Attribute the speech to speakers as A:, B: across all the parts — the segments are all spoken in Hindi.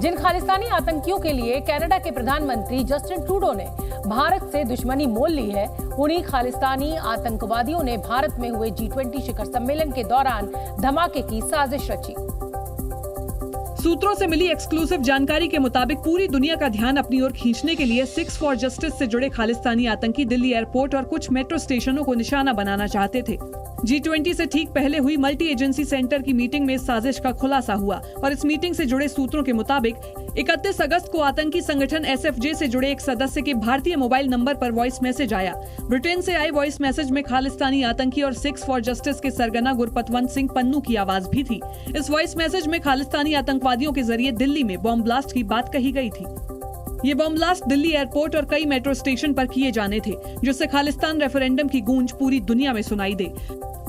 A: जिन खालिस्तानी आतंकियों के लिए कनाडा के प्रधानमंत्री जस्टिन ट्रूडो ने भारत से दुश्मनी मोल ली है, उन्हीं खालिस्तानी आतंकवादियों ने भारत में हुए G20 शिखर सम्मेलन के दौरान धमाके की साजिश रची।
B: सूत्रों से मिली एक्सक्लूसिव जानकारी के मुताबिक पूरी दुनिया का ध्यान अपनी ओर खींचने के लिए सिक्स फॉर जस्टिस से जुड़े खालिस्तानी आतंकी दिल्ली एयरपोर्ट और कुछ मेट्रो स्टेशनों को निशाना बनाना चाहते थे। G20 से ठीक पहले हुई मल्टी एजेंसी सेंटर की मीटिंग में इस साजिश का खुलासा हुआ और इस मीटिंग से जुड़े सूत्रों के मुताबिक 31 अगस्त को आतंकी संगठन SFJ से जुड़े एक सदस्य के भारतीय मोबाइल नंबर पर वॉइस मैसेज आया। ब्रिटेन से आए वॉइस मैसेज में खालिस्तानी आतंकी और सिक्स फॉर जस्टिस के सरगना गुरपतवंत सिंह पन्नू की आवाज भी थी। इस वॉइस मैसेज में खालिस्तानी आतंकवादियों के जरिए दिल्ली में बॉम्ब ब्लास्ट की बात कही गई थी। ये बॉम्ब ब्लास्ट दिल्ली एयरपोर्ट और कई मेट्रो स्टेशन पर किए जाने थे, जिससे खालिस्तान रेफरेंडम की गूंज पूरी दुनिया में सुनाई दे।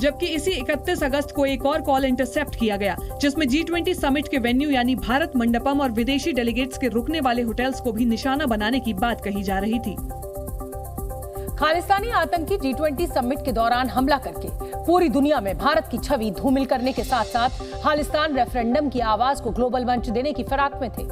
B: जबकि इसी 31 अगस्त को एक और कॉल इंटरसेप्ट किया गया, जिसमें G20 समिट के वेन्यू यानी भारत मंडपम और विदेशी डेलीगेट्स के रुकने वाले होटल्स को भी निशाना बनाने की बात कही जा रही थी।
A: खालिस्तानी आतंकी G20 समिट के दौरान हमला करके पूरी दुनिया में भारत की छवि धूमिल करने के साथ साथ खालिस्तान रेफरेंडम की आवाज को ग्लोबल मंच देने की फिराक में थे,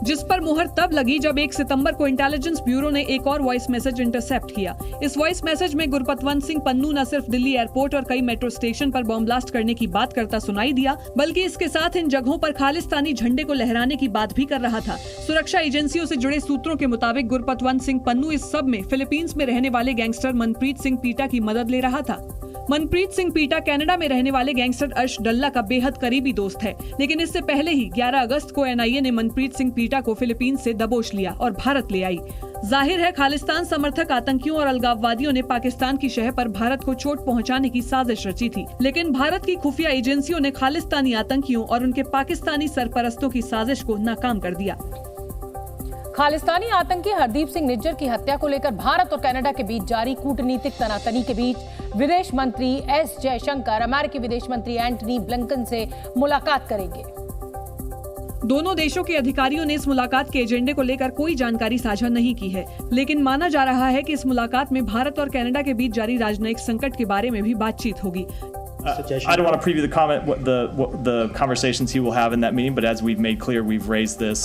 B: जिस पर मुहर तब लगी जब 1 सितंबर को इंटेलिजेंस ब्यूरो ने एक और वॉइस मैसेज इंटरसेप्ट किया। इस वॉइस मैसेज में गुरपतवंत सिंह पन्नू न सिर्फ दिल्ली एयरपोर्ट और कई मेट्रो स्टेशन पर बॉम्ब ब्लास्ट करने की बात करता सुनाई दिया, बल्कि इसके साथ इन जगहों पर खालिस्तानी झंडे को लहराने की बात भी कर रहा था। सुरक्षा एजेंसियों से जुड़े सूत्रों के मुताबिक गुरपतवंत सिंह पन्नू इस सब में फिलीपींस में रहने वाले गैंगस्टर मनप्रीत सिंह पीटा की मदद ले रहा था। मनप्रीत सिंह पीटा कनाडा में रहने वाले गैंगस्टर अर्श डल्ला का बेहद करीबी दोस्त है, लेकिन इससे पहले ही 11 अगस्त को NIA ने मनप्रीत सिंह पीटा को फिलीपींस से दबोच लिया और भारत ले आई। जाहिर है खालिस्तान समर्थक आतंकियों और अलगाववादियों ने पाकिस्तान की शह पर भारत को चोट पहुंचाने की साजिश रची थी, लेकिन भारत की खुफिया एजेंसियों ने खालिस्तानी आतंकियों और उनके पाकिस्तानी सरपरस्तों की साजिश को नाकाम कर दिया।
A: खालिस्तानी आतंकी हरदीप सिंह निज्जर की हत्या को लेकर भारत और कनाडा के बीच जारी कूटनीतिक तनातनी के बीच विदेश मंत्री S जयशंकर अमेरिकी विदेश मंत्री एंटनी ब्लिंकन से मुलाकात करेंगे।
B: दोनों देशों के अधिकारियों ने इस मुलाकात के एजेंडे को लेकर कोई जानकारी साझा नहीं की है, लेकिन माना जा रहा है कि इस मुलाकात में भारत और कनाडा के बीच जारी राजनयिक संकट के बारे में भी बातचीत होगी।
C: I don't want to preview the conversations he will have in that meeting, but as we've made clear, we've raised this.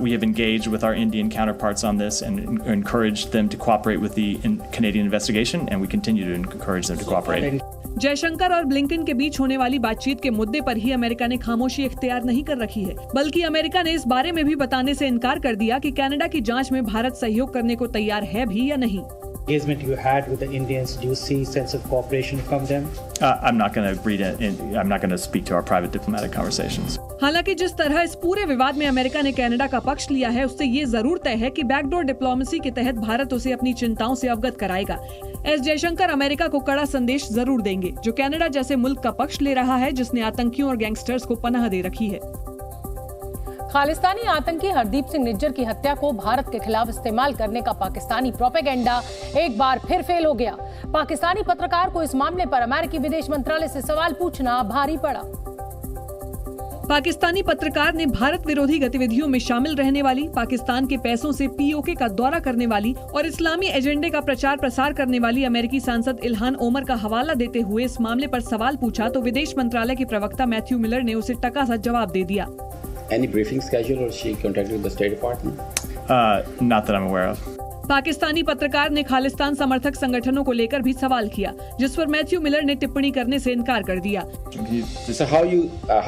C: We have engaged with our Indian counterparts on this and encouraged them to cooperate with the Canadian investigation, and we continue to encourage them to cooperate.
B: Jaishankar और ब्लिंकन के बीच होने वाली बातचीत के मुद्दे पर ही अमेरिका ने खामोशी इख्तियार नहीं कर रखी है, बल्कि अमेरिका ने इस बारे में भी बताने से इनकार कर दिया कि कनाडा की जांच में भारत सहयोग करने को तैयार है भी या नहीं।
D: Engagement you had with the Indians, do you see sense of cooperation from them?
C: I'm not going to agree to. I'm not going to speak to our private diplomatic conversations.
B: हालांकि जिस तरह इस पूरे विवाद में अमेरिका ने कनाडा का पक्ष लिया है, उससे ये जरूर तय है कि बैकडोर डिप्लोमेसी के तहत भारत उसे अपनी चिंताओं से अवगत कराएगा। S जयशंकर अमेरिका को कड़ा संदेश जरूर देंगे, जो कनाडा जैसे मुल्क का पक्ष ले रहा है जिसने आतंकियों और गैंगस्टर्स को पनाह दे रखी है।
A: खालिस्तानी आतंकी हरदीप सिंह निज्जर की हत्या को भारत के खिलाफ इस्तेमाल करने का पाकिस्तानी प्रोपेगेंडा एक बार फिर फेल हो गया। पाकिस्तानी पत्रकार को इस मामले पर अमेरिकी विदेश मंत्रालय से सवाल पूछना भारी पड़ा।
B: पाकिस्तानी पत्रकार ने भारत विरोधी गतिविधियों में शामिल रहने वाली, पाकिस्तान के पैसों से POK का दौरा करने वाली और इस्लामी एजेंडे का प्रचार प्रसार करने वाली अमेरिकी सांसद इल्हान ओमर का हवाला देते हुए इस मामले पर सवाल पूछा तो विदेश मंत्रालय के प्रवक्ता मैथ्यू मिलर ने उसे टका सा जवाब दे दिया।
E: Any briefing schedule or she contacted with the State Department?
C: Not that I'm aware of.
B: Pakistani पत्रकार ने खालिस्तान समर्थक संगठनों को लेकर भी सवाल किया, जिस पर मैथ्यू मिलर ने टिप्पणी करने से इनकार कर दिया।
E: So how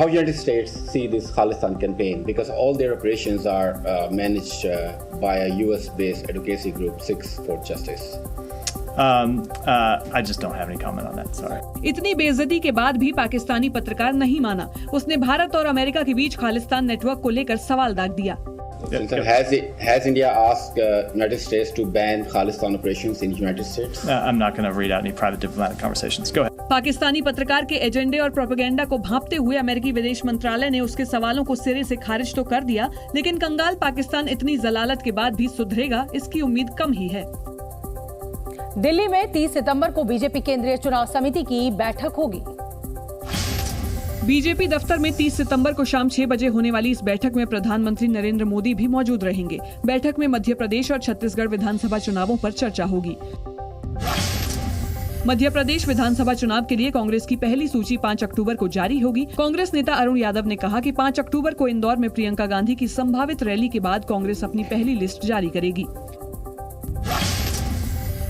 E: United States see this Khalistan campaign, because all their operations are managed by a US-based advocacy group, Six for Justice.
C: I just don't have any comment on that. Sorry.
B: इतनी बेइज्जती के बाद भी पाकिस्तानी पत्रकार नहीं माना। उसने भारत और अमेरिका के बीच खालिस्तान नेटवर्क को लेकर सवाल दाग दिया।
E: Has India asked United States to ban Khalistan operations in United States?
C: I'm not going to read out any private diplomatic conversations. Go ahead.
B: Pakistani पत्रकार के एजेंडे और प्रोपेगेंडा को भांपते हुए अमेरिकी विदेश मंत्रालय ने उसके सवालों को सिरे से खारिज तो कर दिया, लेकिन कंगाल पाकिस्तान इतनी जलालत के बाद भी सुधरेगा, इसकी उम्मीद कम ही है।
A: दिल्ली में 30 सितंबर को बीजेपी केंद्रीय चुनाव समिति की बैठक होगी।
B: बीजेपी दफ्तर में 30 सितंबर को शाम 6 बजे होने वाली इस बैठक में प्रधानमंत्री नरेंद्र मोदी भी मौजूद रहेंगे। बैठक में मध्य प्रदेश और छत्तीसगढ़ विधानसभा चुनावों पर चर्चा होगी। मध्य प्रदेश विधानसभा चुनाव के लिए कांग्रेस की पहली सूची 5 अक्टूबर को जारी होगी। कांग्रेस नेता अरुण यादव ने कहा कि 5 अक्टूबर को इंदौर में प्रियंका गांधी की संभावित रैली के बाद कांग्रेस अपनी पहली लिस्ट जारी करेगी।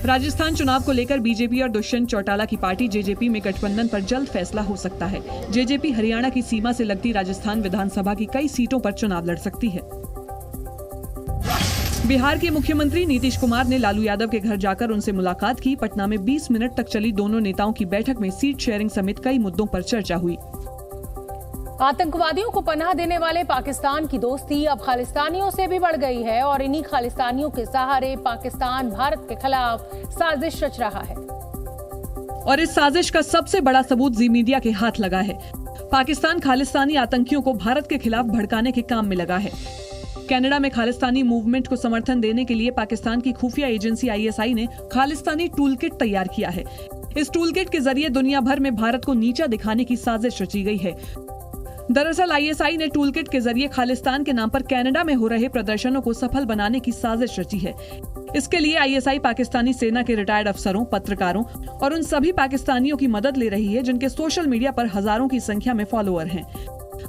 B: राजस्थान चुनाव को लेकर बीजेपी और दुष्यंत चौटाला की पार्टी जेजेपी में गठबंधन पर जल्द फैसला हो सकता है। जेजेपी हरियाणा की सीमा से लगती राजस्थान विधानसभा की कई सीटों पर चुनाव लड़ सकती है। बिहार के मुख्यमंत्री नीतीश कुमार ने लालू यादव के घर जाकर उनसे मुलाकात की। पटना में 20 मिनट तक चली दोनों नेताओं की बैठक में सीट शेयरिंग समेत कई मुद्दों पर चर्चा हुई।
A: आतंकवादियों को पनाह देने वाले पाकिस्तान की दोस्ती अब खालिस्तानियों से भी बढ़ गई है और इन्हीं खालिस्तानियों के सहारे पाकिस्तान भारत के खिलाफ साजिश रच रहा है।
B: और इस साजिश का सबसे बड़ा सबूत जी मीडिया के हाथ लगा है। पाकिस्तान खालिस्तानी आतंकियों को भारत के खिलाफ भड़काने के काम में लगा है। कनाडा में खालिस्तानी मूवमेंट को समर्थन देने के लिए पाकिस्तान की खुफिया एजेंसी ISI ने खालिस्तानी टूलकिट तैयार किया है। इस टूलकिट के जरिए दुनिया भर में भारत को नीचा दिखाने की साजिश रची गई है। दरअसल ISI ने टूलकिट के जरिए खालिस्तान के नाम पर कनाडा में हो रहे प्रदर्शनों को सफल बनाने की साजिश रची है। इसके लिए ISI पाकिस्तानी सेना के रिटायर्ड अफसरों, पत्रकारों और उन सभी पाकिस्तानियों की मदद ले रही है जिनके सोशल मीडिया पर हजारों की संख्या में फॉलोअर हैं।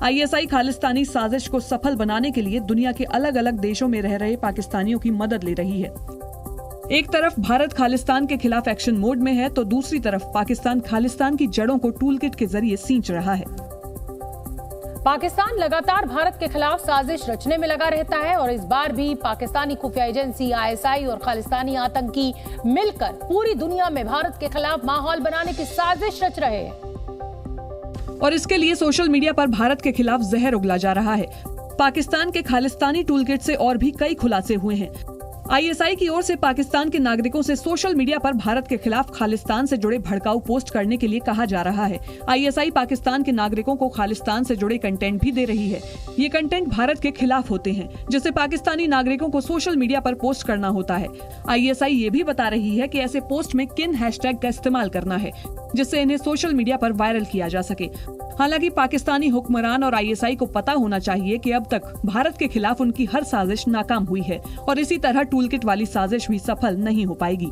B: ISI खालिस्तानी साजिश को सफल बनाने के लिए दुनिया के अलग अलग देशों में रह रहे पाकिस्तानियों की मदद ले रही है। एक तरफ भारत खालिस्तान के खिलाफ एक्शन मोड में है तो दूसरी तरफ पाकिस्तान खालिस्तान की जड़ों को टूलकिट के जरिए सींच रहा है।
A: पाकिस्तान लगातार भारत के खिलाफ साजिश रचने में लगा रहता है और इस बार भी पाकिस्तानी खुफिया एजेंसी ISI और खालिस्तानी आतंकी मिलकर पूरी दुनिया में भारत के खिलाफ माहौल बनाने की साजिश रच रहे हैं।
B: और इसके लिए सोशल मीडिया पर भारत के खिलाफ जहर उगला जा रहा है। पाकिस्तान के खालिस्तानी टूलकिट से और भी कई खुलासे हुए हैं। ISI की ओर से पाकिस्तान के नागरिकों से सोशल मीडिया पर भारत के खिलाफ खालिस्तान से जुड़े भड़काऊ पोस्ट करने के लिए कहा जा रहा है। ISI पाकिस्तान के नागरिकों को खालिस्तान से जुड़े कंटेंट भी दे रही है। ये कंटेंट भारत के खिलाफ होते हैं जिसे पाकिस्तानी नागरिकों को सोशल मीडिया पर पोस्ट करना होता है। ISI ये भी बता रही है कि ऐसे पोस्ट में किन हैशटैग का इस्तेमाल करना है जिससे इन्हें सोशल मीडिया पर वायरल किया जा सके। हालांकि पाकिस्तानी हुक्मरान और ISI को पता होना चाहिए कि अब तक भारत के खिलाफ उनकी हर साजिश नाकाम हुई है और इसी तरह टूलकिट वाली साजिश भी सफल नहीं हो पाएगी।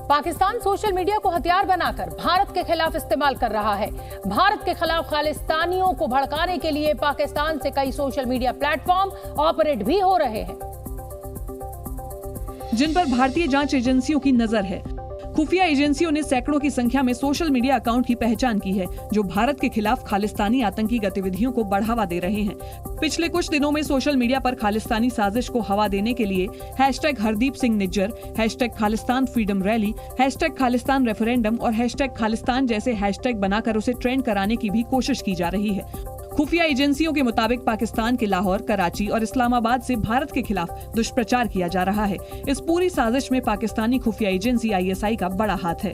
A: पाकिस्तान सोशल मीडिया को हथियार बनाकर भारत के खिलाफ इस्तेमाल कर रहा है। भारत के खिलाफ खालिस्तानियों को भड़काने के लिए पाकिस्तान से कई सोशल मीडिया प्लेटफॉर्म ऑपरेट भी हो रहे हैं
B: जिन पर भारतीय जांच एजेंसियों की नजर है। खुफिया एजेंसियों ने सैकड़ों की संख्या में सोशल मीडिया अकाउंट की पहचान की है जो भारत के खिलाफ खालिस्तानी आतंकी गतिविधियों को बढ़ावा दे रहे हैं। पिछले कुछ दिनों में सोशल मीडिया पर खालिस्तानी साजिश को हवा देने के लिए hashtag Hardeep Singh Nijjar, hashtag Khalistan freedom rally, hashtag Khalistan referendum और हैशटैग खालिस्तान जैसे हैशटैग बनाकर उसे ट्रेंड कराने की भी कोशिश की जा रही है। खुफिया एजेंसियों के मुताबिक पाकिस्तान के लाहौर, कराची और इस्लामाबाद से भारत के खिलाफ दुष्प्रचार किया जा रहा है। इस पूरी साजिश में पाकिस्तानी खुफिया एजेंसी ISI का बड़ा हाथ है।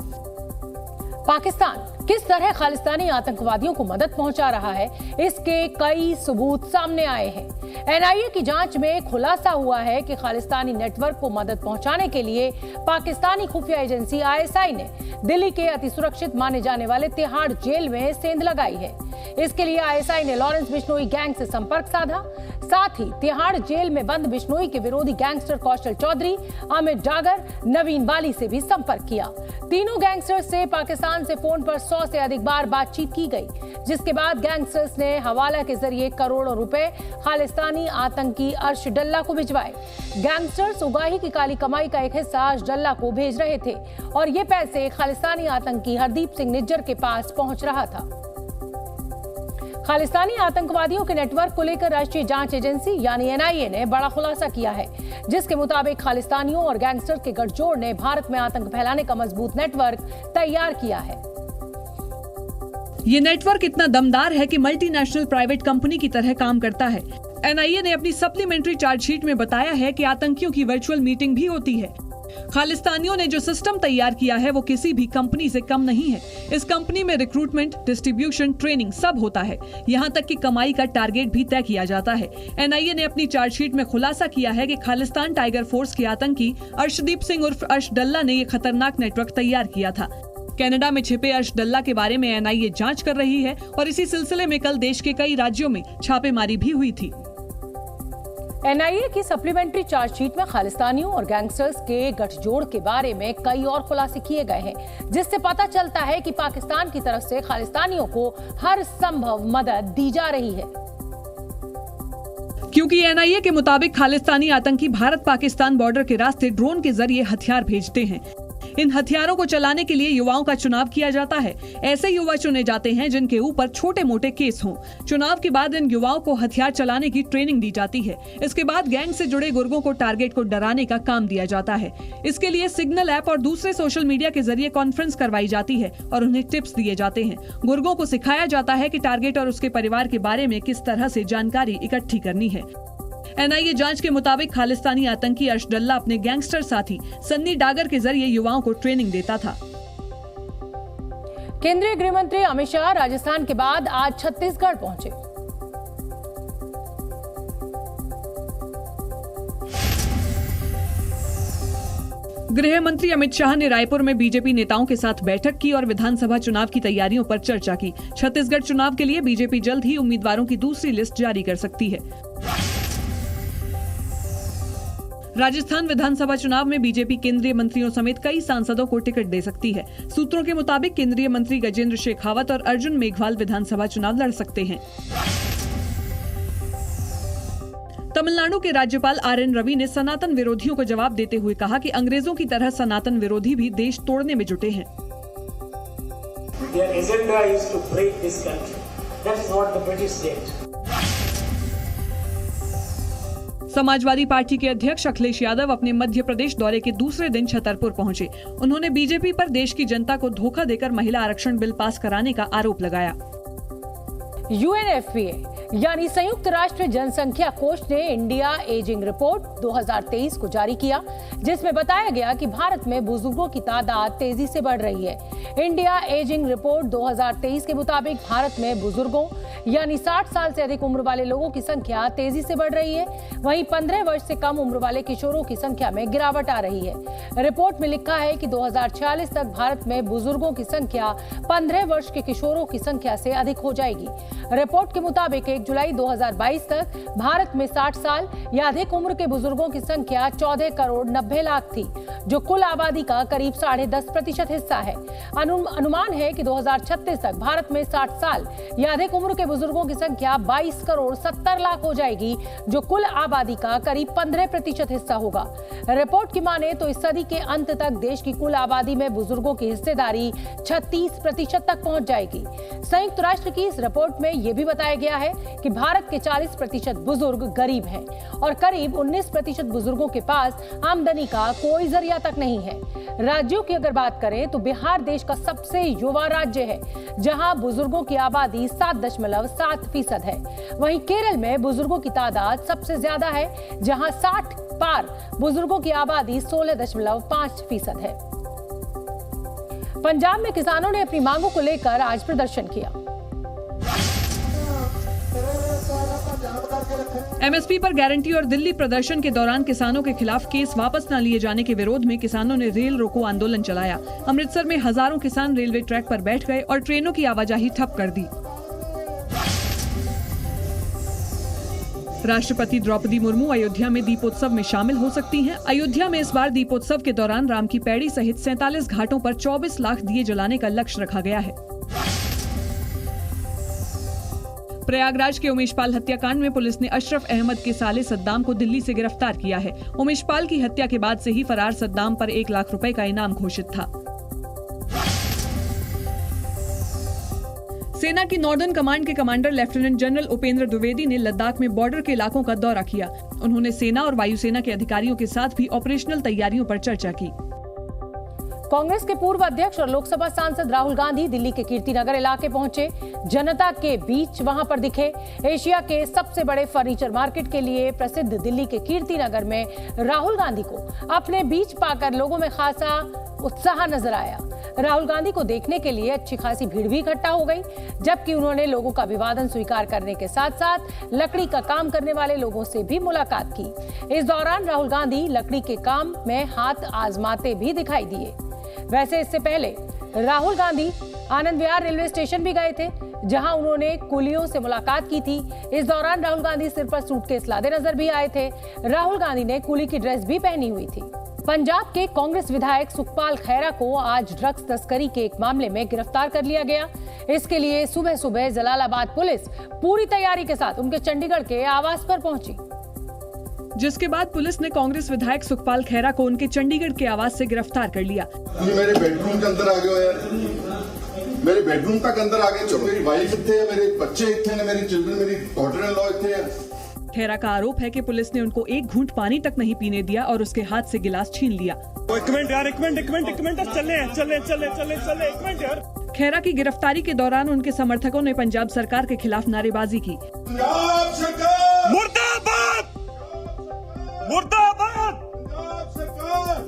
A: पाकिस्तान किस तरह खालिस्तानी आतंकवादियों को मदद पहुंचा रहा है, इसके कई सबूत सामने आए हैं। NIA की जांच में खुलासा हुआ है कि खालिस्तानी नेटवर्क को मदद पहुंचाने के लिए पाकिस्तानी खुफिया एजेंसी ISI ने दिल्ली के अति सुरक्षित माने जाने वाले तिहाड़ जेल में सेंध लगाई है। इसके लिए ISI ने लॉरेंस बिश्नोई गैंग से संपर्क साधा। साथ ही तिहाड़ जेल में बंद बिश्नोई के विरोधी गैंगस्टर कौशल चौधरी, अमित डागर, नवीन बाली से भी संपर्क किया। तीनों गैंगस्टर्स से पाकिस्तान से फोन पर 100 से अधिक बार बातचीत की गई, जिसके बाद गैंगस्टर्स ने हवाला के जरिए करोड़ों रुपए खालिस्तानी आतंकी अर्श डल्ला को भिजवाए। गैंगस्टर्स उगाही की काली कमाई का एक हिस्सा अर्श डल्ला को भेज रहे थे और ये पैसे खालिस्तानी आतंकी हरदीप सिंह निज्जर के पास पहुंच रहा था। खालिस्तानी आतंकवादियों के नेटवर्क को लेकर राष्ट्रीय जांच एजेंसी यानी NIA ने बड़ा खुलासा किया है, जिसके मुताबिक खालिस्तानियों और गैंगस्टर के गठजोड़ ने भारत में आतंक फैलाने का मजबूत नेटवर्क तैयार किया है।
B: ये नेटवर्क इतना दमदार है कि मल्टीनेशनल प्राइवेट कंपनी की तरह काम करता है। NIA ने अपनी सप्लीमेंट्री चार्जशीट में बताया है कि आतंकियों की वर्चुअल मीटिंग भी होती है। खालिस्तानियों ने जो सिस्टम तैयार किया है वो किसी भी कंपनी से कम नहीं है। इस कंपनी में रिक्रूटमेंट, डिस्ट्रीब्यूशन, ट्रेनिंग सब होता है। यहाँ तक कि कमाई का टारगेट भी तय किया जाता है। NIA ने अपनी चार्जशीट में खुलासा किया है कि खालिस्तान टाइगर फोर्स के आतंकी अर्शदीप सिंह उर्फ अर्श डल्ला ने ये खतरनाक नेटवर्क तैयार किया था। कनाडा में छिपे अर्श डल्ला के बारे में NIA जांच कर रही है और इसी सिलसिले में कल देश के कई राज्यों में छापेमारी भी हुई थी।
A: एनआईए की सप्लीमेंट्री चार्जशीट में खालिस्तानियों और गैंगस्टर्स के गठजोड़ के बारे में कई और खुलासे किए गए हैं, जिससे पता चलता है कि पाकिस्तान की तरफ से खालिस्तानियों को हर संभव मदद दी जा रही है।
B: क्योंकि एनआईए के मुताबिक खालिस्तानी आतंकी भारत पाकिस्तान बॉर्डर के रास्ते ड्रोन के जरिए हथियार भेजते हैं। इन हथियारों को चलाने के लिए युवाओं का चुनाव किया जाता है। ऐसे युवा चुने जाते हैं जिनके ऊपर छोटे मोटे केस हों। चुनाव के बाद इन युवाओं को हथियार चलाने की ट्रेनिंग दी जाती है। इसके बाद गैंग से जुड़े गुर्गों को टारगेट को डराने का काम दिया जाता है। इसके लिए सिग्नल ऐप और दूसरे सोशल मीडिया के जरिए कॉन्फ्रेंस करवाई जाती है और उन्हें टिप्स दिए जाते हैं। गुर्गों को सिखाया जाता है कि टारगेट और उसके परिवार के बारे में किस तरह से जानकारी इकट्ठी करनी है। एनआईए जांच के मुताबिक खालिस्तानी आतंकी अर्शडल्ला अपने गैंगस्टर साथी सन्नी डागर के जरिए युवाओं को ट्रेनिंग देता था।
A: केंद्रीय गृह मंत्री अमित शाह राजस्थान के बाद आज छत्तीसगढ़ पहुंचे।
B: गृह मंत्री अमित शाह ने रायपुर में बीजेपी नेताओं के साथ बैठक की और विधानसभा चुनाव की तैयारियों पर चर्चा की। छत्तीसगढ़ चुनाव के लिए बीजेपी जल्द ही उम्मीदवारों की दूसरी लिस्ट जारी कर सकती है। राजस्थान विधानसभा चुनाव में बीजेपी केंद्रीय मंत्रियों समेत कई सांसदों को टिकट दे सकती है। सूत्रों के मुताबिक केंद्रीय मंत्री गजेंद्र शेखावत और अर्जुन मेघवाल विधानसभा चुनाव लड़ सकते हैं। तमिलनाडु के राज्यपाल आर.एन. रवि ने सनातन विरोधियों को जवाब देते हुए कहा कि अंग्रेजों की तरह सनातन विरोधी भी देश तोड़ने में जुटे हैं। समाजवादी पार्टी के अध्यक्ष अखिलेश यादव अपने मध्य प्रदेश दौरे के दूसरे दिन छतरपुर पहुंचे। उन्होंने बीजेपी पर देश की जनता को धोखा देकर महिला आरक्षण बिल पास कराने का आरोप लगाया।
A: यूएनएफपीए यानी संयुक्त राष्ट्र जनसंख्या कोष ने इंडिया एजिंग रिपोर्ट 2023 को जारी किया, जिसमें बताया गया कि भारत में बुजुर्गों की तादाद तेजी से बढ़ रही है। इंडिया एजिंग रिपोर्ट 2023 के मुताबिक भारत में बुजुर्गों यानी 60 साल से अधिक उम्र वाले लोगों की संख्या तेजी से बढ़ रही है। वहीं 15 वर्ष से कम उम्र वाले किशोरों की संख्या में गिरावट आ रही है। रिपोर्ट में लिखा है कि 2046 तक भारत में बुजुर्गों की संख्या 15 वर्ष के किशोरों की संख्या से अधिक हो जाएगी। रिपोर्ट के मुताबिक 1 जुलाई 2022 तक भारत में 60 साल या अधिक उम्र के बुजुर्गों की संख्या 14 करोड़ 90 लाख थी, जो कुल आबादी का करीब 10.5% हिस्सा है। अनुमान है कि 2036 तक भारत में 60 साल या अधिक उम्र के बुजुर्गों की संख्या 22 करोड़ 70 लाख हो जाएगी, जो कुल आबादी का करीब 15% हिस्सा होगा। रिपोर्ट की माने तो इस सदी के अंत तक देश की कुल आबादी में बुजुर्गों की हिस्सेदारी 36% तक पहुंच जाएगी। संयुक्त राष्ट्र की इस रिपोर्ट में यह भी बताया गया है कि भारत के 40% बुजुर्ग गरीब हैं और करीब 19% बुजुर्गों के पास आमदनी का कोई जरिया तक नहीं है। राज्यों की अगर बात करें तो बिहार देश का सबसे युवा राज्य है, जहां बुजुर्गों की आबादी 7.7% है। वहीं केरल में बुजुर्गों की तादाद सबसे ज्यादा है, जहां 60 पार बुजुर्गों की आबादी 16.5% है। पंजाब में किसानों ने अपनी मांगों को लेकर आज प्रदर्शन किया।
B: एमएसपी पर गारंटी और दिल्ली प्रदर्शन के दौरान किसानों के खिलाफ केस वापस न लिए जाने के विरोध में किसानों ने रेल रोको आंदोलन चलाया। अमृतसर में हजारों किसान रेलवे ट्रैक पर बैठ गए और ट्रेनों की आवाजाही ठप कर दी। राष्ट्रपति द्रौपदी मुर्मू अयोध्या में दीपोत्सव में शामिल हो सकती हैं। अयोध्या में इस बार दीपोत्सव के दौरान राम की पैड़ी सहित 47 घाटों पर 24 लाख दिए जलाने का लक्ष्य रखा गया है। प्रयागराज के उमेशपाल हत्याकांड में पुलिस ने अशरफ अहमद के साले सद्दाम को दिल्ली से गिरफ्तार किया है। उमेशपाल की हत्या के बाद से ही फरार सद्दाम पर 1 लाख रुपए का इनाम घोषित था। सेना की नॉर्दर्न कमांड के commander lieutenant general Upendra Dwivedi ने लद्दाख में बॉर्डर के इलाकों का दौरा किया। उन्होंने सेना और वायुसेना के अधिकारियों के साथ भी ऑपरेशनल तैयारियों पर चर्चा की।
A: कांग्रेस के पूर्व अध्यक्ष और लोकसभा सांसद राहुल गांधी दिल्ली के कीर्तिनगर इलाके पहुंचे। जनता के बीच वहां पर दिखे। एशिया के सबसे बड़े फर्नीचर मार्केट के लिए प्रसिद्ध दिल्ली के कीर्तिनगर में राहुल गांधी को अपने बीच पाकर लोगों में खासा उत्साह नजर आया। राहुल गांधी को देखने के लिए अच्छी खासी भीड़ भी इकट्ठा हो गई, जबकि उन्होंने लोगों का अभिवादन स्वीकार करने के साथ साथ लकड़ी का काम करने वाले लोगों से भी मुलाकात की। इस दौरान राहुल गांधी लकड़ी के काम में हाथ आजमाते भी दिखाई दिए। वैसे इससे पहले राहुल गांधी आनंद विहार रेलवे स्टेशन भी गए थे, जहां उन्होंने कुलियों से मुलाकात की थी। इस दौरान राहुल गांधी सिर पर सूटकेस लादे नजर भी आए थे। राहुल गांधी ने कुली की ड्रेस भी पहनी हुई थी। पंजाब के कांग्रेस विधायक सुखपाल खैरा को आज ड्रग्स तस्करी के एक मामले में गिरफ्तार कर लिया गया। इसके लिए सुबह सुबह जलालाबाद पुलिस पूरी तैयारी के साथ उनके चंडीगढ़ के आवास पर पहुंची,
B: जिसके बाद पुलिस ने कांग्रेस विधायक सुखपाल खैरा को उनके चंडीगढ़ के आवास से गिरफ्तार कर लिया।
F: मेरे बेडरूम के अंदर आ गए यार, मेरे बेडरूम तक अंदर आ गए। मेरी वाइफ इतने है, मेरे बच्चे इतने हैं, मेरी चिल्ड्रन, मेरी डॉटर इन लॉ इतने हैं।
B: खैरा का आरोप है कि पुलिस ने उनको एक घूंट पानी तक नहीं पीने दिया और उसके हाथ से गिलास छीन लिया।
G: एक मिनट यार।
B: खैरा की गिरफ्तारी के दौरान उनके समर्थकों ने पंजाब सरकार के खिलाफ नारेबाजी की।
G: पंजाब सरकार मुर्दाबाद, मुर्दाबाद,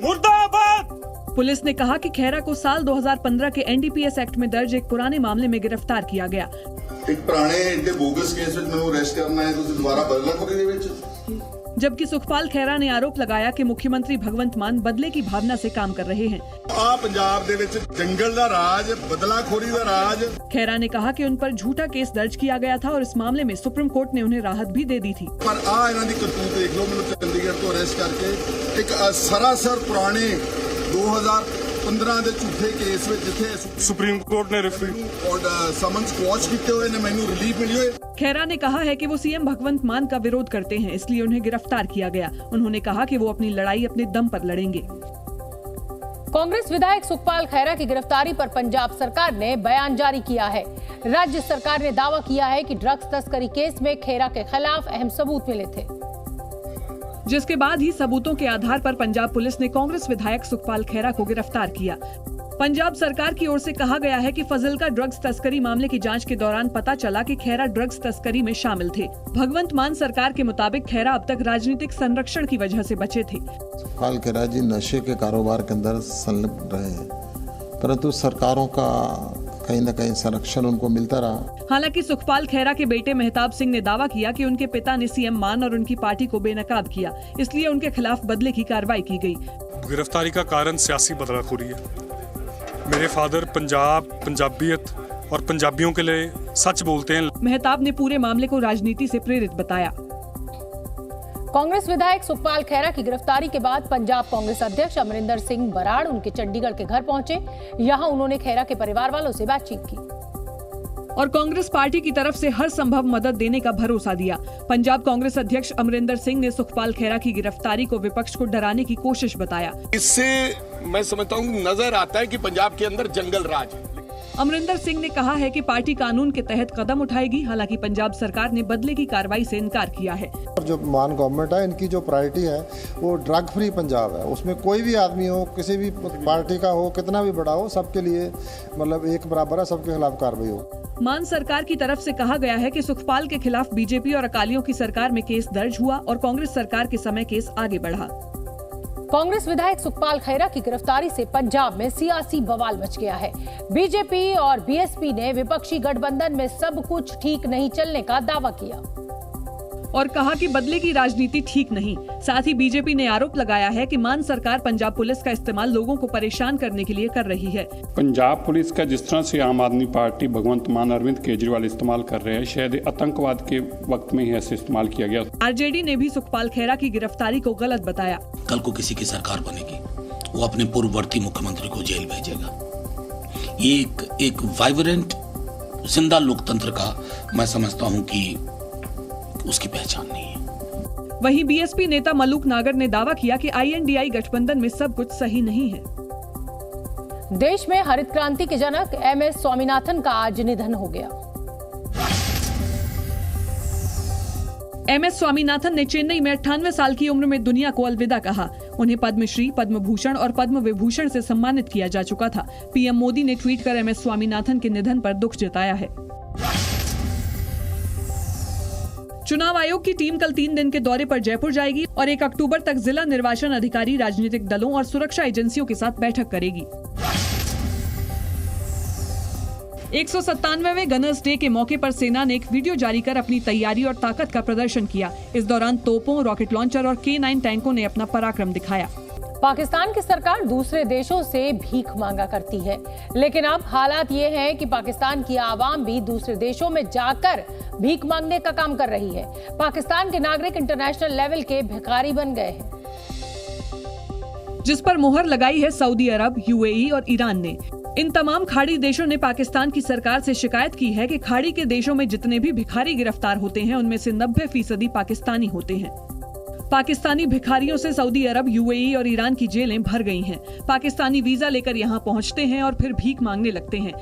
G: मुर्दाबाद।
B: पुलिस ने कहा कि खैरा को साल 2015 के एनडीपीएस एक्ट में दर्ज एक पुराने मामले में गिरफ्तार किया गया।
F: एक पुराने एडे बोगस केस में मैंने अरेस्ट करना है, तो दोबारा बदला खोरी दे विच।
B: जबकि सुखपाल खैरा ने आरोप लगाया कि मुख्यमंत्री भगवंत मान बदले की भावना से काम कर रहे हैं।
F: पंजाब दे विच जंगल दा राज, बदलाखोरी दा राज।
B: खैरा ने कहा कि उन पर झूठा केस दर्ज किया गया था और इस मामले में सुप्रीम कोर्ट ने उन्हें राहत भी दे दी थी।
F: पर इन्हां दी करतूत देख लो, मैंने चंडीगढ़ तो अरेस्ट करके एक सरासर पुराने 2015 ਦੇ ਝੂਠੇ ਕੇਸ ਵਿੱਚ ਜਿੱਥੇ
G: सुप्रीम कोर्ट ने
F: समन्स क्वॉश ਕੀਤੇ ਹੋਏ ਨੇ, ਮੈਨੂੰ ਰਿਲੀਫ ਮਿਲੀ ਹੋਏ।
B: खैरा ने कहा है कि वो सीएम भगवंत मान का विरोध करते हैं, इसलिए उन्हें गिरफ्तार किया गया। उन्होंने कहा कि वो अपनी लड़ाई अपने दम पर लड़ेंगे।
A: कांग्रेस विधायक सुखपाल खैरा की गिरफ्तारी पर पंजाब सरकार ने बयान जारी किया है। राज्य सरकार ने दावा किया है कि ड्रग्स तस्करी केस में खैरा के खिलाफ अहम सबूत मिले थे,
B: जिसके बाद ही सबूतों के आधार पर पंजाब पुलिस ने कांग्रेस विधायक सुखपाल खैरा को गिरफ्तार किया। पंजाब सरकार की ओर से कहा गया है कि फजल का ड्रग्स तस्करी मामले की जांच के दौरान पता चला कि खैरा ड्रग्स तस्करी में शामिल थे। भगवंत मान सरकार के मुताबिक खैरा अब तक राजनीतिक संरक्षण की वजह से बचे थे।
H: सुखपाल खैरा जी नशे के कारोबार के अंदर संलिप्त रहे हैं, परंतु सरकारों का कहीं न कहीं संरक्षण उनको मिलता रहा।
B: हालांकि सुखपाल खैरा के बेटे मेहताब सिंह ने दावा किया कि उनके पिता ने सीएम मान और उनकी पार्टी को बेनकाब किया, इसलिए उनके खिलाफ बदले की कार्रवाई की गई।
G: गिरफ्तारी का कारण सियासी बदलाखोरी है। मेरे फादर पंजाबियत और पंजाबियों के लिए सच बोलते हैं।
B: मेहताब ने पूरे मामले को राजनीति से प्रेरित बताया।
A: कांग्रेस विधायक सुखपाल खैरा की गिरफ्तारी के बाद पंजाब कांग्रेस अध्यक्ष अमरिंदर सिंह बराड़ उनके चंडीगढ़ के घर पहुंचे। यहां उन्होंने खैरा के परिवार वालों से बातचीत की
B: और कांग्रेस पार्टी की तरफ से हर संभव मदद देने का भरोसा दिया। पंजाब कांग्रेस अध्यक्ष अमरिंदर सिंह ने सुखपाल खैरा की गिरफ्तारी को विपक्ष को डराने की कोशिश बताया।
I: इससे मैं समझता हूँ नजर आता है कि पंजाब के अंदर जंगल राज है।
B: अमरिंदर सिंह ने कहा है कि पार्टी कानून के तहत कदम उठाएगी। हालांकि पंजाब सरकार ने बदले की कार्रवाई से इनकार किया है।
H: जो मान गवर्नमेंट है, इनकी जो प्रायोरिटी है वो ड्रग फ्री पंजाब है। उसमें कोई भी आदमी हो, किसी भी पार्टी का हो, कितना भी बड़ा हो, सबके लिए मतलब एक बराबर है, सबके खिलाफ कार्रवाई हो।
B: मान सरकार की तरफ से कहा गया है कि सुखपाल के खिलाफ बीजेपी और अकालियों की सरकार में केस दर्ज हुआ और कांग्रेस सरकार के समय केस आगे बढ़ा।
A: कांग्रेस विधायक सुखपाल खैरा की गिरफ्तारी से पंजाब में सियासी बवाल मच गया है। बीजेपी और बीएसपी ने विपक्षी गठबंधन में सब कुछ ठीक नहीं चलने का दावा किया
B: और कहा कि बदले की राजनीति ठीक नहीं। साथ ही बीजेपी ने आरोप लगाया है कि मान सरकार पंजाब पुलिस का इस्तेमाल लोगों को परेशान करने के लिए कर रही है।
J: पंजाब पुलिस का जिस तरह से आम आदमी पार्टी भगवंत मान अरविंद केजरीवाल इस्तेमाल कर रहे हैं, शायद आतंकवाद के वक्त में ही ऐसे इस्तेमाल किया गया।
B: आरजेडी ने भी सुखपाल खैरा की गिरफ्तारी को गलत बताया।
K: कल को किसी की सरकार बनेगी, वो अपने पूर्ववर्ती मुख्यमंत्री को जेल भेजेगा। ये एक वाइब्रेंट जिंदा लोकतंत्र का मैं समझता हूँ कि उसकी पहचान नहीं है।
B: वहीं बीएसपी नेता मलूक नागर ने दावा किया कि आईएनडीआई गठबंधन में सब कुछ सही नहीं है।
A: देश में हरित क्रांति के जनक एमएस स्वामीनाथन का आज निधन हो गया।
B: एमएस स्वामीनाथन ने चेन्नई में 98 साल की उम्र में दुनिया को अलविदा कहा। उन्हें पद्मश्री, पद्म भूषण और पद्म विभूषण से सम्मानित किया जा चुका था। पीएम मोदी ने ट्वीट कर एमएस स्वामीनाथन के निधन पर दुख जताया है। चुनाव आयोग की टीम कल 3 दिन के दौरे पर जयपुर जाएगी और 1 अक्टूबर तक जिला निर्वाचन अधिकारी, राजनीतिक दलों और सुरक्षा एजेंसियों के साथ बैठक करेगी। 197वें गनर्स डे के मौके पर सेना ने एक वीडियो जारी कर अपनी तैयारी और ताकत का प्रदर्शन किया। इस दौरान तोपों, रॉकेट लॉन्चर और K9 टैंकों ने अपना पराक्रम दिखाया।
A: पाकिस्तान की सरकार दूसरे देशों से भीख मांगा करती है, लेकिन अब हालात ये हैं कि पाकिस्तान की आवाम भी दूसरे देशों में जाकर भीख मांगने का काम कर रही है। पाकिस्तान के नागरिक इंटरनेशनल लेवल के भिखारी बन गए हैं,
B: जिस पर मुहर लगाई है सऊदी अरब, यूएई और ईरान ने। इन तमाम खाड़ी देशों ने पाकिस्तान की सरकार से शिकायत की है कि खाड़ी के देशों में जितने भी भिखारी गिरफ्तार होते हैं उनमें से 90% पाकिस्तानी होते हैं। पाकिस्तानी भिखारियों से सऊदी अरब, यूएई और ईरान की जेलें भर गई हैं। पाकिस्तानी वीजा लेकर यहां पहुंचते हैं और फिर भीख मांगने लगते हैं।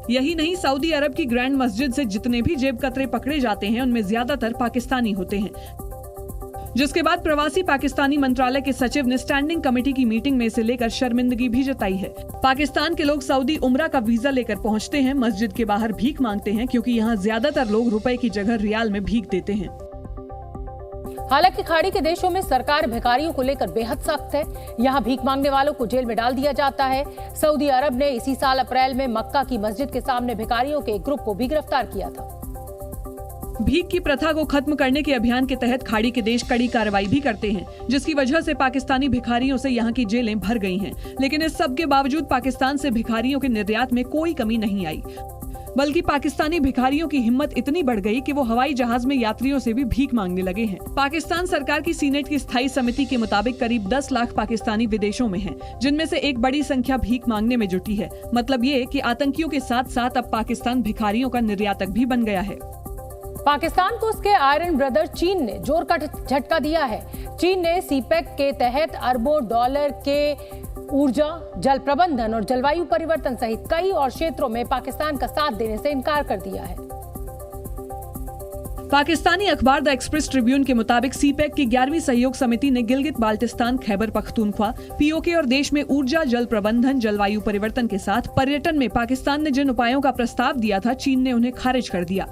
B: यही नहीं, सऊदी अरब की ग्रैंड मस्जिद से जितने भी जेब कतरे पकड़े जाते हैं उनमें ज्यादातर पाकिस्तानी होते हैं। जिसके बाद प्रवासी पाकिस्तानी मंत्रालय के सचिव ने स्टैंडिंग कमेटी की मीटिंग में इसे लेकर शर्मिंदगी भी जताई है। पाकिस्तान के लोग सऊदी उम्रा का वीजा लेकर पहुंचते हैं, मस्जिद के बाहर भीख मांगते हैं क्योंकि यहाँ ज्यादातर लोग रुपए की जगह रियाल में भीख देते हैं।
A: हालांकि खाड़ी के देशों में सरकार भिखारियों को लेकर बेहद सख्त है। यहाँ भीख मांगने वालों को जेल में डाल दिया जाता है। सऊदी अरब ने इसी साल अप्रैल में मक्का की मस्जिद के सामने भिखारियों के एक ग्रुप को भी गिरफ्तार किया था।
B: भीख की प्रथा को खत्म करने के अभियान के तहत खाड़ी के देश कड़ी कार्रवाई भी करते हैं, जिसकी वजह से पाकिस्तानी भिखारियों से यहाँ की जेलें भर गई हैं। लेकिन इस सब के बावजूद पाकिस्तान से भिखारियों के निर्यात में कोई कमी नहीं आई, बल्कि पाकिस्तानी भिखारियों की हिम्मत इतनी बढ़ गई कि वो हवाई जहाज में यात्रियों से भी भीख मांगने लगे हैं। पाकिस्तान सरकार की सीनेट की स्थायी समिति के मुताबिक करीब 10 लाख पाकिस्तानी विदेशों में हैं, जिनमें से एक बड़ी संख्या भीख मांगने में जुटी है। मतलब ये कि आतंकियों के साथ साथ अब पाकिस्तान भिखारियों का निर्यातक भी बन गया है।
A: पाकिस्तान को उसके आयरन ब्रदर चीन ने जोर का झटका दिया है। चीन ने सीपेक के तहत अरबों डॉलर के ऊर्जा, जल प्रबंधन और जलवायु परिवर्तन सहित कई और क्षेत्रों में पाकिस्तान का साथ देने से इनकार कर दिया है।
B: पाकिस्तानी अखबार द एक्सप्रेस ट्रिब्यून के मुताबिक सीपेक की 11वीं सहयोग समिति ने गिलगित बाल्टिस्तान, खैबर पख्तूनख्वा, पीओके और देश में ऊर्जा, जल प्रबंधन, जलवायु परिवर्तन के साथ पर्यटन में पाकिस्तान ने जिन उपायों का प्रस्ताव दिया था, चीन ने उन्हें खारिज कर दिया।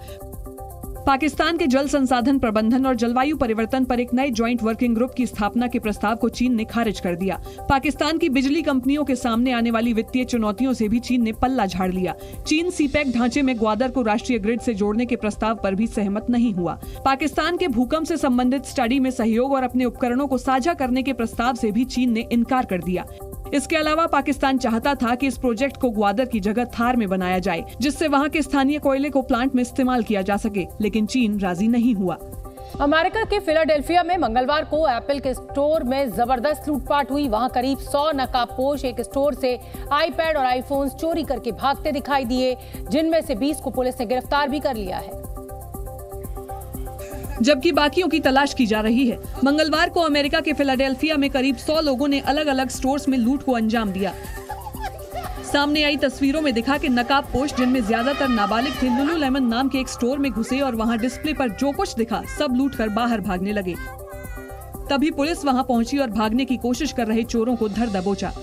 B: पाकिस्तान के जल संसाधन प्रबंधन और जलवायु परिवर्तन पर एक नए ज्वाइंट वर्किंग ग्रुप की स्थापना के प्रस्ताव को चीन ने खारिज कर दिया। पाकिस्तान की बिजली कंपनियों के सामने आने वाली वित्तीय चुनौतियों से भी चीन ने पल्ला झाड़ लिया। चीन सीपेक ढांचे में ग्वादर को राष्ट्रीय ग्रिड से जोड़ने के प्रस्ताव पर भी सहमत नहीं हुआ। पाकिस्तान के भूकंप से संबंधित स्टडी में सहयोग और अपने उपकरणों को साझा करने के प्रस्ताव से भी चीन ने इनकार कर दिया। इसके अलावा पाकिस्तान चाहता था कि इस प्रोजेक्ट को ग्वादर की जगह थार में बनाया जाए, जिससे वहां के स्थानीय कोयले को प्लांट में इस्तेमाल किया जा सके, लेकिन चीन राजी नहीं हुआ।
A: अमेरिका के फिलाडेल्फिया में मंगलवार को एप्पल के स्टोर में जबरदस्त लूटपाट हुई। वहां करीब 100 नकाबपोश एक स्टोर से आईपैड और आईफोन्स चोरी करके भागते दिखाई दिए, जिनमें से 20 को पुलिस ने गिरफ्तार भी कर लिया है,
B: जबकि बाकियों की तलाश की जा रही है। मंगलवार को अमेरिका के फिलाडेल्फिया में करीब 100 लोगों ने अलग अलग स्टोर्स में लूट को अंजाम दिया। सामने आई तस्वीरों में दिखा कि नकाबपोश, जिनमें ज्यादातर नाबालिग थे, लुलुलेमन नाम के एक स्टोर में घुसे और वहां डिस्प्ले पर जो कुछ दिखा सब लूट कर बाहर भागने लगे। तभी पुलिस वहां पहुंची और भागने की कोशिश कर रहे चोरों को धर दबोचा।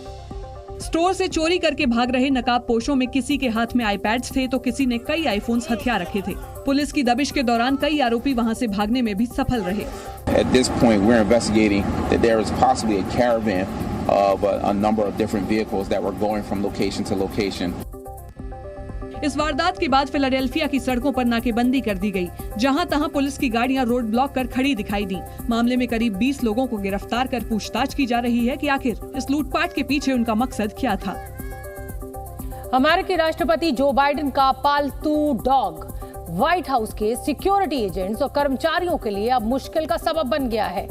B: स्टोर से चोरी करके भाग रहे नकाबपोशों में किसी के हाथ में आईपैड्स थे तो किसी ने कई आईफोन्स हथियार रखे थे। पुलिस की दबिश के दौरान कई आरोपी वहां से भागने में भी सफल रहे।
L: At this point, we're investigating that there is possibly a caravan of a number of different vehicles that were going from location to location.
B: इस वारदात के बाद फिलाडेल्फिया की सड़कों पर नाकेबंदी कर दी गई। जहां तहां पुलिस की गाड़ियां रोड ब्लॉक कर खड़ी दिखाई दी। मामले में करीब 20 लोगों को गिरफ्तार कर पूछताछ की जा रही है कि आखिर इस लूटपाट के पीछे उनका मकसद क्या था।
A: अमेरिकी राष्ट्रपति जो बाइडेन का पालतू डॉग व्हाइट हाउस के सिक्योरिटी एजेंट्स और कर्मचारियों के लिए अब मुश्किल का सबब बन गया है।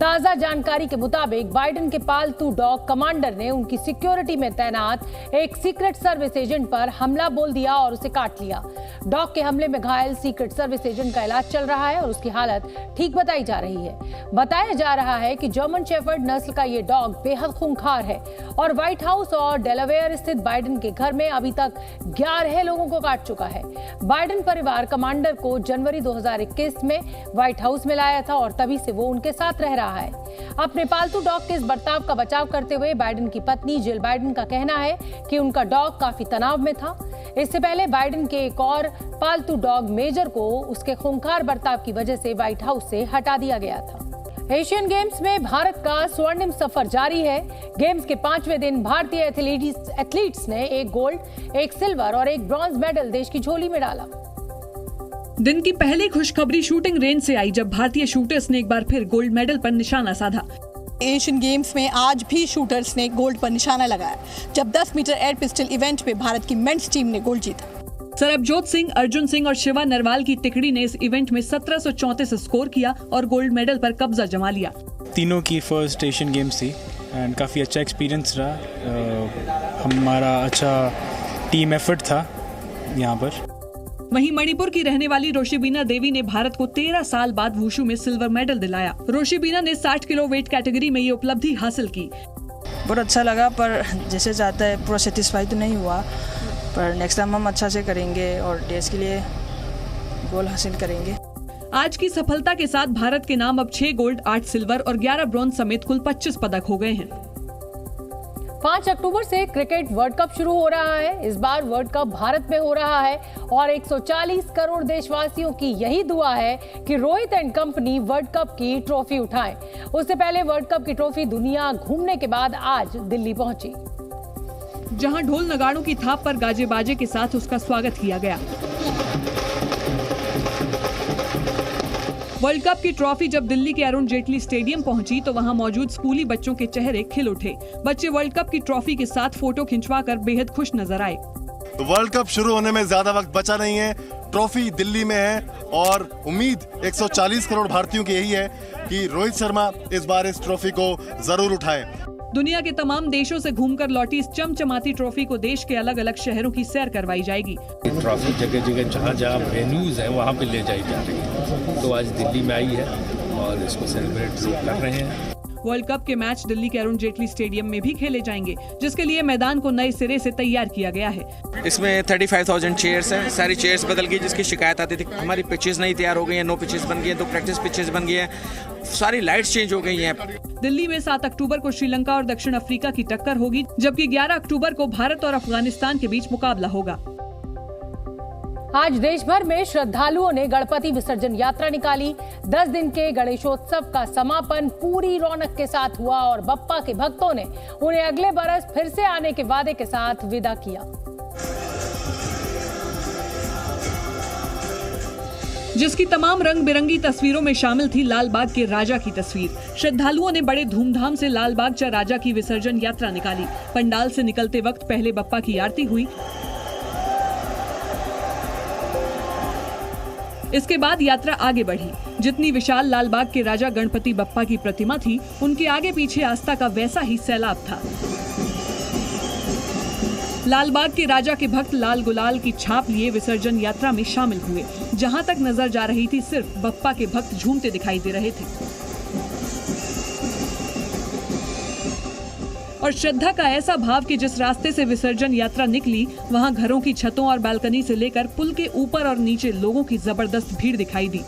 A: ताजा जानकारी के मुताबिक बाइडेन के पालतू डॉग कमांडर ने उनकी सिक्योरिटी में तैनात एक सीक्रेट सर्विस एजेंट पर हमला बोल दिया और उसे काट लिया। डॉग के हमले में घायल सीक्रेट सर्विस एजेंट का इलाज चल रहा है और उसकी हालत ठीक बताई जा रही है। बताया जा रहा है कि जर्मन शेफर्ड नस्ल का ये डॉग बेहद खूंखार है और व्हाइट हाउस और डेलावेयर स्थित बाइडेन के घर में अभी तक 11 लोगों को काट चुका है। बाइडेन परिवार कमांडर को जनवरी 2021 में व्हाइट हाउस में लाया था और तभी से वो उनके साथ रह रहा है। अपने पालतू डॉग के इस बर्ताव का बचाव करते हुए बाइडेन की पत्नी जिल बाइडेन का कहना है कि उनका डॉग काफी तनाव में था। इससे पहले बाइडेन के एक और पालतू डॉग मेजर को उसके खूंखार बर्ताव की वजह से व्हाइट हाउस से हटा दिया गया था। एशियन गेम्स में भारत का स्वर्णिम सफर जारी है। गेम्स के 5वें दिन भारतीय एथलीट्स ने एक गोल्ड, एक सिल्वर और एक ब्रॉन्ज मेडल देश की झोली में डाला।
B: दिन की पहली खुशखबरी शूटिंग रेंज से आई, जब भारतीय शूटर्स ने एक बार फिर गोल्ड मेडल पर निशाना साधा।
M: एशियन गेम्स में आज भी शूटर्स ने गोल्ड पर निशाना लगाया, जब 10 मीटर एयर पिस्टल इवेंट में भारत की मेंस टीम ने गोल्ड जीता।
B: सरबजोत सिंह, अर्जुन सिंह और शिवा नरवाल की तिकड़ी ने इस इवेंट में 1734 स्कोर किया और गोल्ड मेडल पर कब्जा जमा लिया।
N: तीनों की फर्स्ट एशियन गेम्स थी एंड काफ़ी अच्छा एक्सपीरियंस रहा। हमारा अच्छा टीम एफर्ट था यहाँ पर।
B: वहीं मणिपुर की रहने वाली रोशिबीना देवी ने भारत को 13 साल बाद वुशु में सिल्वर मेडल दिलाया। रोशिबीना ने 60 किलो वेट कैटेगरी में ये उपलब्धि हासिल की।
O: बहुत अच्छा लगा, पर जैसे चाहता है पूरा सेटिस्फाई तो नहीं हुआ, पर नेक्स्ट टाइम हम अच्छा से करेंगे और देश के लिए गोल हासिल करेंगे।
B: आज की सफलता के साथ भारत के नाम अब 6 गोल्ड, 8 सिल्वर और 11 ब्रॉन्ज समेत कुल 25 पदक हो गए हैं।
A: 5 अक्टूबर से क्रिकेट वर्ल्ड कप शुरू हो रहा है। इस बार वर्ल्ड कप भारत में हो रहा है और 140 करोड़ देशवासियों की यही दुआ है कि Rohit and company world cup की ट्रॉफी उठाएं। उससे पहले वर्ल्ड कप की ट्रॉफी दुनिया घूमने के बाद आज दिल्ली पहुंची,
B: जहां ढोल नगाड़ों की थाप पर गाजे बाजे के साथ उसका स्वागत किया गया। वर्ल्ड कप की ट्रॉफी जब दिल्ली के अरुण जेटली स्टेडियम पहुंची तो वहां मौजूद स्कूली बच्चों के चेहरे खिल उठे। बच्चे वर्ल्ड कप की ट्रॉफी के साथ फोटो खिंचवाकर बेहद खुश नजर आए।
P: तो वर्ल्ड कप शुरू होने में ज्यादा वक्त बचा नहीं है, ट्रॉफी दिल्ली में है और उम्मीद 140 करोड़ भारतीयों की यही है कि रोहित शर्मा इस बार इस ट्रॉफी को जरूर उठाए।
B: दुनिया के तमाम देशों से घूमकर लौटी इस चमचमाती ट्रॉफी को देश के अलग अलग शहरों की सैर करवाई जाएगी।
Q: ट्रॉफी जगह जगह जहाँ जहाँ वेन्यूज है वहाँ पे ले जाई जा रही है, तो आज दिल्ली में आई है और इसको सेलिब्रेट कर रहे हैं।
B: वर्ल्ड कप के मैच दिल्ली के अरुण जेटली स्टेडियम में भी खेले जाएंगे, जिसके लिए मैदान को नए सिरे से तैयार किया गया है।
R: इसमें 35,000 चेयर्स हैं, सारी चेयर्स बदल गई, जिसकी शिकायत आती थी। हमारी पिचेस नहीं तैयार हो गई हैं, 9 पिचेस बन गई हैं, 2 प्रैक्टिस पिचेस बन गई हैं, सारी लाइट्स चेंज हो गई हैं।
B: दिल्ली में 7 अक्टूबर को श्रीलंका और दक्षिण अफ्रीका की टक्कर होगी, जबकि 11 अक्टूबर को भारत और अफगानिस्तान के बीच मुकाबला होगा।
A: आज देश भर में श्रद्धालुओं ने गणपति विसर्जन यात्रा निकाली। 10 दिन के गणेशोत्सव का समापन पूरी रौनक के साथ हुआ और बप्पा के भक्तों ने उन्हें अगले बरस फिर से आने के वादे के साथ विदा किया।
B: जिसकी तमाम रंग बिरंगी तस्वीरों में शामिल थी लाल बाग के राजा की तस्वीर। श्रद्धालुओं ने बड़े धूमधाम से लाल बाग चा राजा की विसर्जन यात्रा निकाली। पंडाल से निकलते वक्त पहले बप्पा की आरती हुई, इसके बाद यात्रा आगे बढ़ी। जितनी विशाल लालबाग के राजा गणपति बप्पा की प्रतिमा थी, उनके आगे पीछे आस्था का वैसा ही सैलाब था। लालबाग के राजा के भक्त लाल गुलाल की छाप लिए विसर्जन यात्रा में शामिल हुए। जहां तक नजर जा रही थी, सिर्फ बप्पा के भक्त झूमते दिखाई दे रहे थे और श्रद्धा का ऐसा भाव कि जिस रास्ते से विसर्जन यात्रा निकली, वहां घरों की छतों और बालकनी से लेकर पुल के ऊपर और नीचे लोगों की जबरदस्त भीड़ दिखाई दी,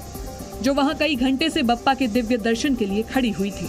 B: जो वहां कई घंटे से बप्पा के दिव्य दर्शन के लिए खड़ी हुई थी।